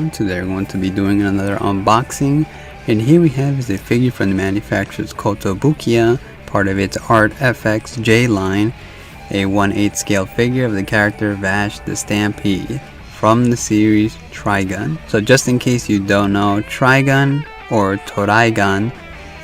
everyone. Today we're going to be doing another unboxing, and here we have is a figure from the manufacturer's Kotobukiya, part of its ArtfxJ line, a 1/8 scale figure of the character Vash the Stampede from the series Trigun. So just in case you don't know, Trigun or Trigun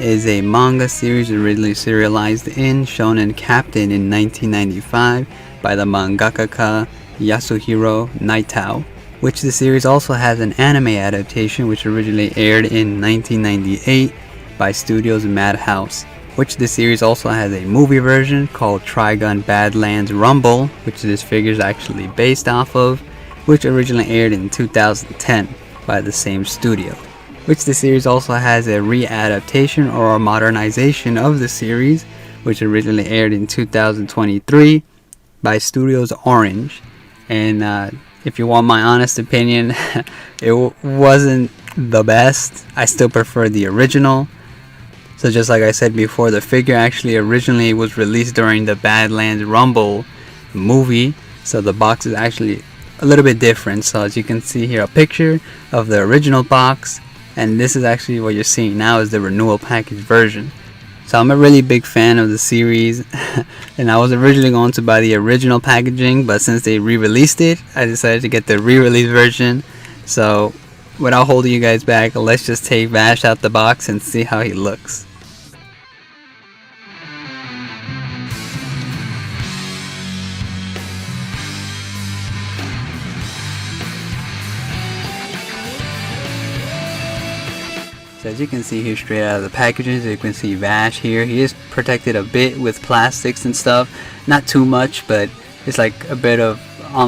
is a manga series originally serialized in Shonen Captain in 1995 by the mangaka Yasuhiro Naitao, which the series also has an anime adaptation which originally aired in 1998 by Studios Madhouse, which the series also has a movie version called Trigun Badlands Rumble, which this figure is actually based off of, which originally aired in 2010 by the same studio, which the series also has a re-adaptation or a modernization of the series, which originally aired in 2023 by Studios Orange. And if you want my honest opinion, it wasn't the best. I still prefer the original. So just like I said before, the figure actually originally was released during the Badlands Rumble movie, so the box is actually a little bit different. So as you can see here, a picture of the original box, and this is actually what you're seeing now is the renewal package version. So I'm a really big fan of the series and I was originally going to buy the original packaging, but since they re-released it, I decided to get the re-release version. So without holding you guys back, let's just take Vash out the box and see how he looks. So as you can see here straight out of the packaging, you can see Vash here. He is protected a bit with plastics and stuff. Not too much, but it's like a bit of,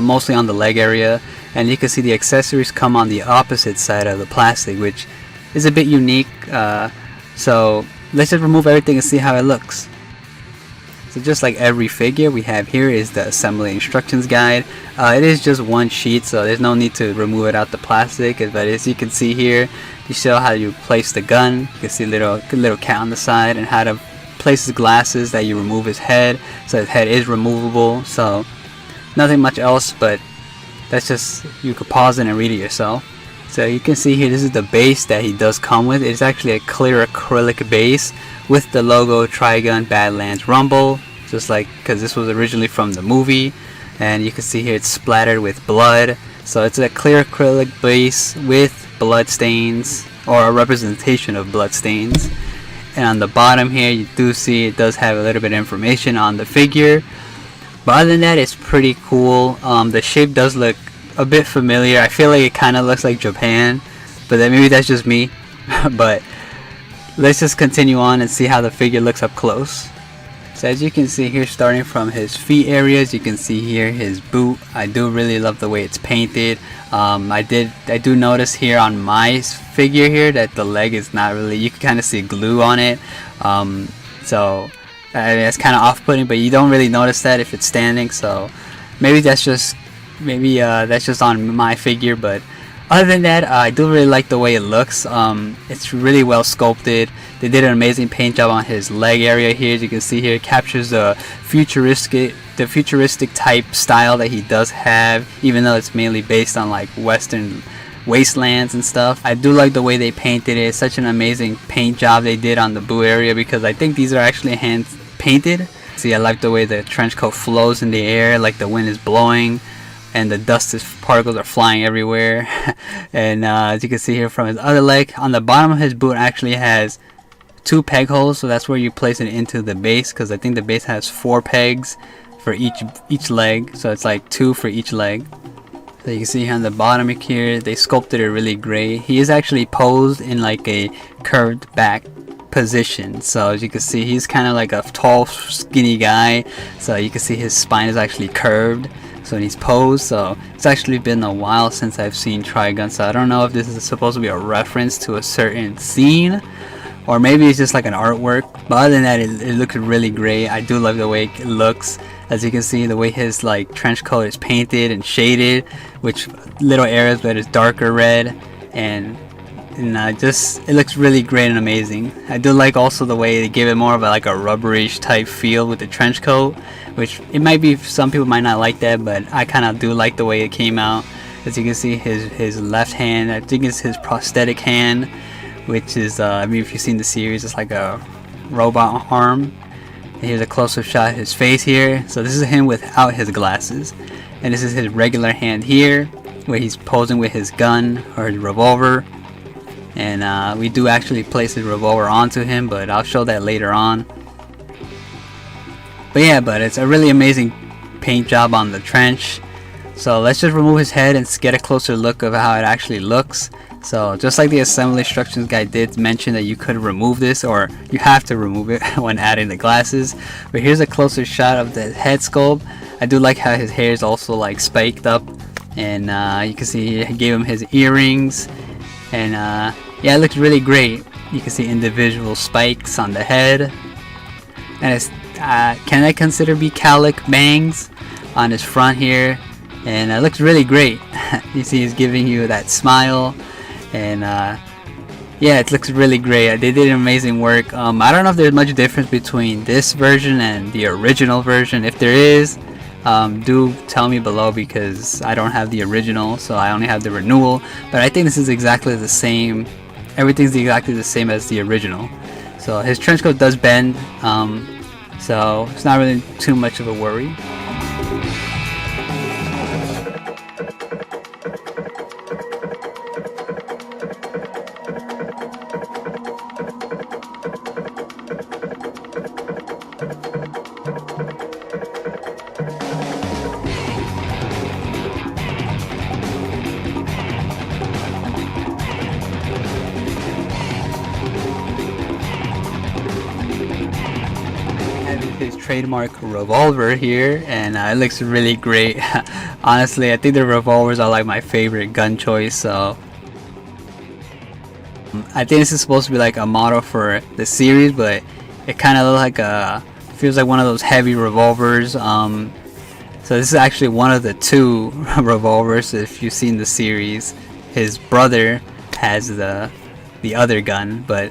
mostly on the leg area. And you can see the accessories come on the opposite side of the plastic, which is a bit unique. So let's just remove everything and see how it looks. So just like every figure we have here is the assembly instructions guide. It is just one sheet, so there's no need to remove it out the plastic. But as you can see here, you show how you place the gun. You can see a little cat on the side, and how to place his glasses, that you remove his head, so his head is removable. So nothing much else, but that's just, you could pause it and read it yourself. So you can see here, this is the base that he does come with. It's actually a clear acrylic base with the logo Trigun Badlands Rumble, just like, because this was originally from the movie. And you can see here it's splattered with blood. So it's a clear acrylic base with blood stains, or a representation of blood stains. And on the bottom here, you do see it does have a little bit of information on the figure. But other than that, it's pretty cool. The shape does look a bit familiar. I feel like it kind of looks like Japan, but then maybe that's just me. But let's just continue on and see how the figure looks up close. So as you can see here, starting from his feet areas, you can see here his boot. I do really love the way it's painted. I do notice here on my figure here that the leg is not really, you can kind of see glue on it. So it's kind of off-putting, but you don't really notice that if it's standing. So maybe that's just on my figure. But other than that, I do really like the way it looks. It's really well sculpted. They did an amazing paint job on his leg area here. As you can see here, it captures the futuristic type style that he does have, even though it's mainly based on like Western wastelands and stuff. I do like the way they painted it. It's such an amazing paint job they did on the boot area, because I think these are actually hand painted. See, I like the way the trench coat flows in the air, like the wind is blowing and the particles are flying everywhere. And as you can see here from his other leg, on the bottom of his boot actually has 2 peg holes, so that's where you place it into the base, because I think the base has 4 pegs for each leg, so it's like 2 for each leg. So you can see here on the bottom here, they sculpted it really great. He is actually posed in like a curved back position, so as you can see, he's kind of like a tall skinny guy, so you can see his spine is actually curved. So when he's posed, so it's actually been a while since I've seen Trigun, so I don't know if this is supposed to be a reference to a certain scene, or maybe it's just like an artwork. But other than that, it looks really great. I do love the way it looks. As you can see, the way his like trench coat is painted and shaded, which little areas where it's darker red, and just it looks really great and amazing. I do like also the way they give it more of a, like a rubberish type feel with the trench coat, which it might be, some people might not like that, but I kind of do like the way it came out. As you can see, his left hand, I think it's his prosthetic hand, which is I mean, if you've seen the series, it's like a robot arm. And here's a close-up shot of his face here. So this is him without his glasses, and this is his regular hand here, where he's posing with his gun or his revolver. And we do actually place his revolver onto him, but I'll show that later on. But yeah, but it's a really amazing paint job on the trench. So let's just remove his head and get a closer look of how it actually looks. So just like the assembly instructions guide did mention that you could remove this, or you have to remove it when adding the glasses. But here's a closer shot of the head sculpt. I do like how his hair is also like spiked up, and you can see he gave him his earrings, and yeah, it looks really great. You can see individual spikes on the head, and it's can I consider be cowlick bangs on his front here, and it looks really great. You see he's giving you that smile, and yeah, it looks really great. They did amazing work. I don't know if there's much difference between this version and the original version. If there is, do tell me below, because I don't have the original, so I only have the renewal. But I think this is exactly the same. Everything's exactly the same as the original. So his trench coat does bend, so it's not really too much of a worry. His trademark revolver here, and it looks really great. Honestly, I think the revolvers are like my favorite gun choice, so I think this is supposed to be like a model for the series, but it kind of looks like feels like one of those heavy revolvers. So this is actually one of the two revolvers. If you've seen the series, his brother has the other gun, but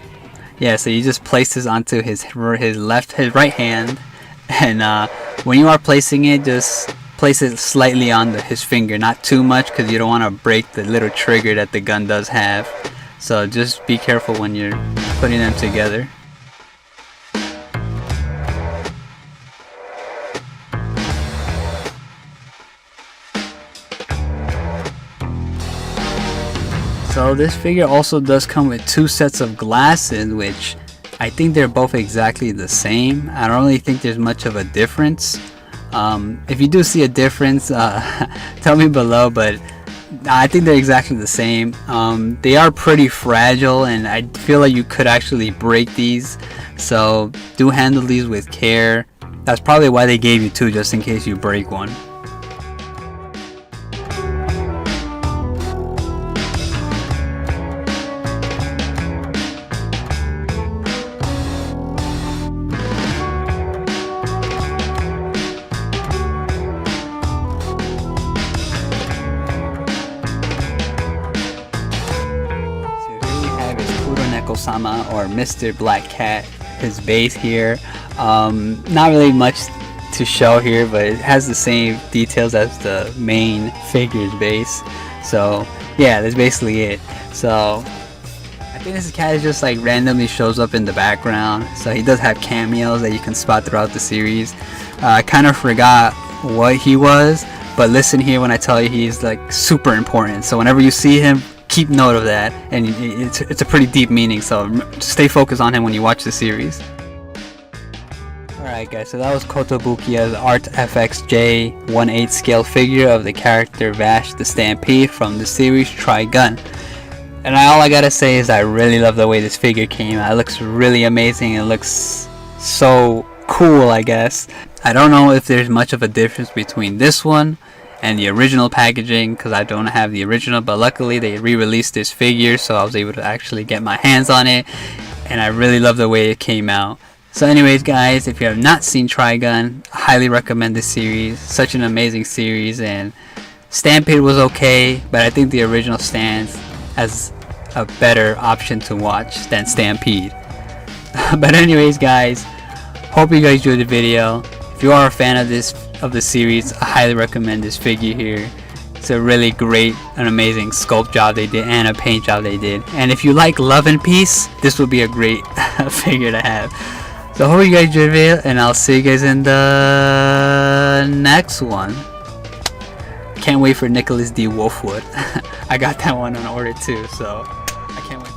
yeah, so you just place this onto his right hand, and when you are placing it, just place it slightly on his finger, not too much, because you don't want to break the little trigger that the gun does have. So just be careful when you're putting them together. So this figure also does come with two sets of glasses, which I think they're both exactly the same. I don't really think there's much of a difference. If you do see a difference, tell me below, but I think they're exactly the same. They are pretty fragile, and I feel like you could actually break these, so do handle these with care. That's probably why they gave you two, just in case you break one. Sama, or Mr. Black Cat, his base here. Not really much to show here, but it has the same details as the main figure's base. So yeah, that's basically it. So I think this cat just like randomly shows up in the background, so he does have cameos that you can spot throughout the series. I kind of forgot what he was, but listen here when I tell you he's like super important. So whenever you see him, keep note of that, and it's a pretty deep meaning, so stay focused on him when you watch the series. Alright guys, so that was Kotobukiya's ArtfxJ 1/8 scale figure of the character Vash the Stampede from the series Trigun. And all I gotta say is I really love the way this figure came out. It looks really amazing. It looks so cool, I guess. I don't know if there's much of a difference between this one and the original packaging, because I don't have the original, but luckily they re-released this figure, so I was able to actually get my hands on it, and I really love the way it came out. So anyways guys, if you have not seen Trigun, I highly recommend this series. Such an amazing series, and Stampede was okay, but I think the original stands as a better option to watch than Stampede. But anyways guys, hope you guys enjoyed the video. If you are a fan of the series, I highly recommend this figure here. It's a really great and amazing sculpt job they did and a paint job they did. And if you like love and peace, this would be a great figure to have. So I hope you guys enjoyed the video, and I'll see you guys in the next one. Can't wait for Nicholas D. Wolfwood. I got that one on order too, so I can't wait.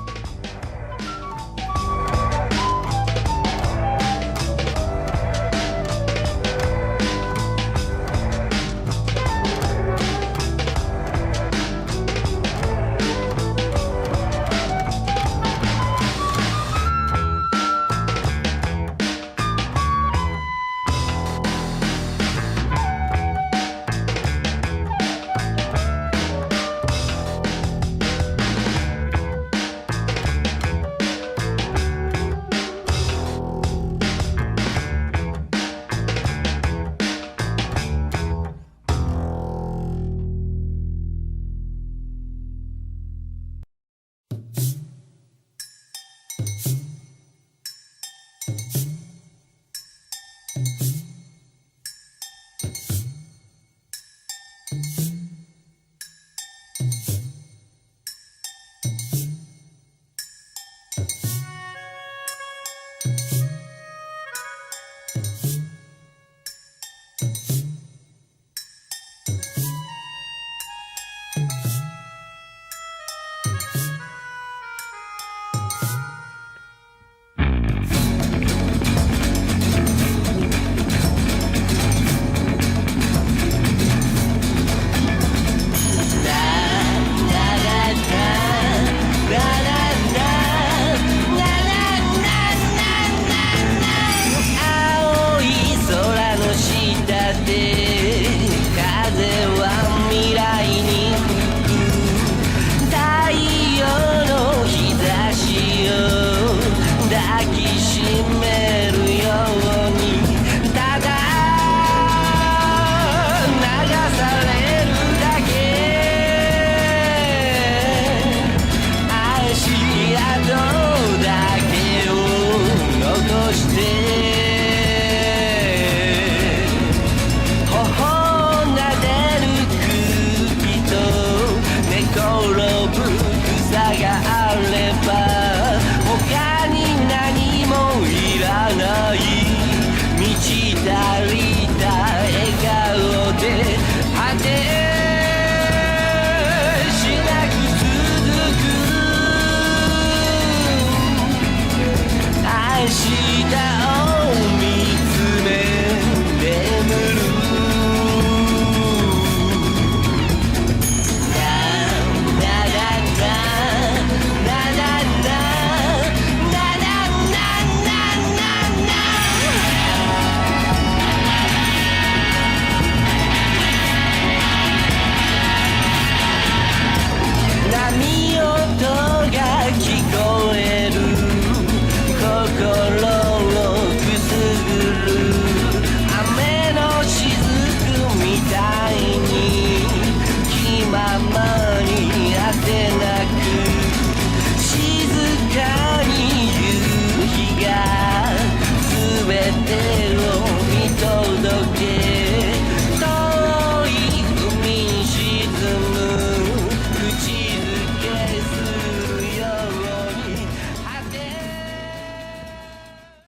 Did